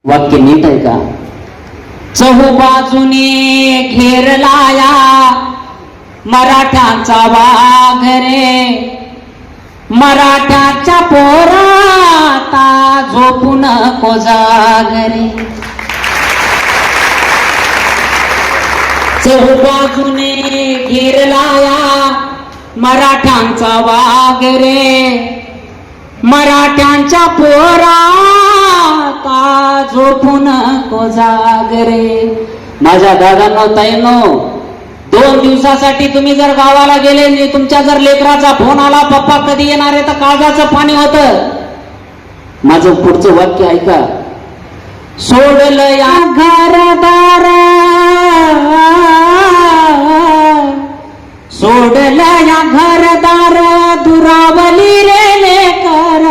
वाक्य नीट आहे का? चहूबाजूने घेरलाया मराठ्यांचा वाघ रे, मराठ्याच्या पोराता झोपू नको जाग रे. चहूबाजूने घेरलाया मराठ्यांचा वाघ रे, मराठ्यांच्या पोराता झोपू नको जाग रे. माझ्या दादांनो ताईंनो, 2 दिवसासाठी तुम्ही जर गावाला गेले आणि तुमच्या जर लेकराचा फोन आला, पप्पा कधी येणार आहे, तर काळजाचं पाणी होतं. माझं पुढचं वाक्य ऐका. सोडलं या घरदार, सोडलं या घरदार, दुरावली रे लेकर,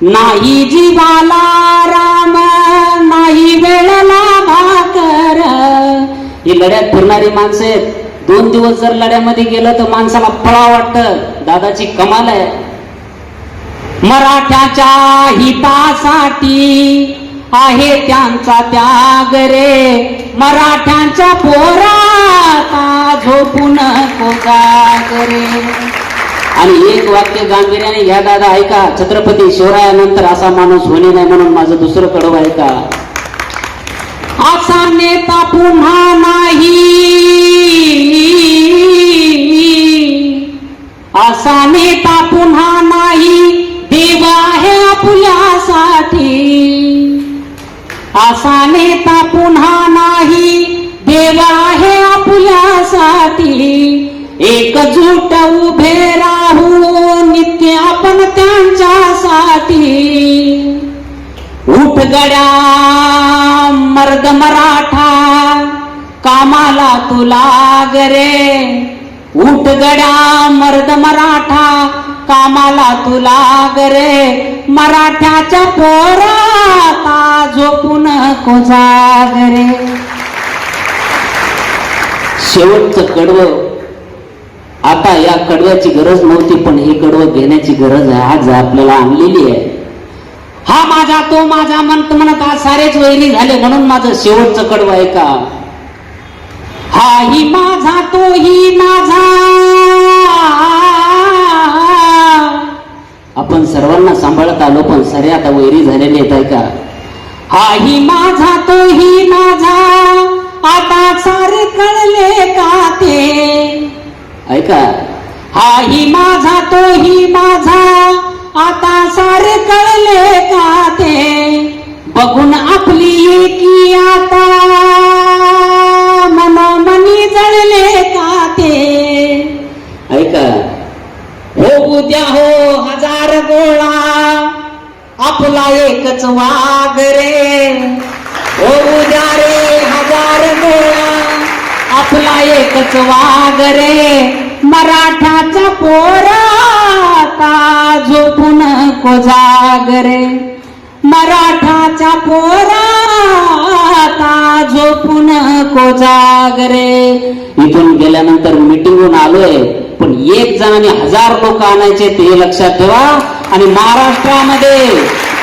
नाही जीवाला राम, नाही वेळला भाकर. ही लढ्यात फिरणारी माणसं आहेत. 2 दिवस जर लढ्यामध्ये गेलं तर माणसाला पळा वाटतं. दादाची कमाल आहे. मराठ्याच्या हितासाठी आहे त्यांचा त्याग रे, मराठ्यांच्या पोराता झोपू नको जाग रे. आणि एक वाक्य गांभीर्याने घ्या दादा, ऐका. छत्रपती शिवरायानंतर असा माणूस होणे नाही म्हणून माझं दुसरं कडवं ऐका. असा नेता पुन्हा नाही, असा नेता पुन्हा नाही, देव आहे आपल्यासाठी. असा नेता पुन्हा नाही, देव आहे आपल्यासाठी. एकजूट उभे राहू नित्य आपण त्यांच्यासाठी. उठ गड्या मर्द मराठा, कामाला तू लाग रे. उठ गड्या मर्द मराठा, कामाला तू लाग रे, मराठ्याच्या पोराता झोपू नको जाग रे. शेवटचं कडवं. आता या कडव्याची गरज नव्हती, पण हे कडवं घेण्याची गरज आहे. आज आपल्याला आणलेली आहे. हा माझा तो माझा म्हणत म्हणत आज सारेच वैरी झाले, म्हणून माझं शेवटचं कडवं आहे का. हा ही माझा तो ही माझा, आपण सर्वांना सांभाळत आलो, पण सारे आता वैरी झालेले आहेत. आहे का. हा ही माझा तो ही माझा, आता सारे कळले का ते. ऐका. हा ही माझा तो ही माझा, आता सारे कळले का ते. बघून आपली एकी आता मनोमनी जळले का ते. ऐका. हो उद्या हो हजार गोळा, आपला एकच वाघ रे. हो उद्या रे हजार गोळा, आपला एकच वाघ रे, मराठ्याचा पोराता झोपू नको जाग रे, मराठाचा पोराता झोपू नको जाग रे. इथून गेल्यानंतर मीटिंगहून आलोय, पण 1 जणांनी 1000 लोक आणायचे ते लक्षात ठेवा. आणि महाराष्ट्रामध्ये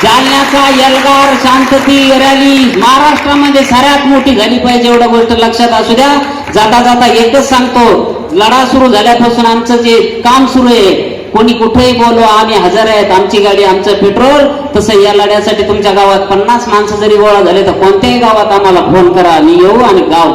जालन्याचा एल्गार शांतती रॅली महाराष्ट्रामध्ये सगळ्यात मोठी झाली पाहिजे, एवढं गोष्ट लक्षात असू द्या. जाता जाता एकच सांगतो, लढा सुरू झाल्यापासून आमचं जे काम सुरू आहे, कोणी कुठेही बोलवा, आम्ही हजर आहेत, आमची गाडी आमचं पेट्रोल. तसं या लढ्यासाठी तुमच्या गावात 50 माणसं जरी गोळा झाले तर कोणत्याही गावात आम्हाला फोन करा, मी येऊ आणि गाव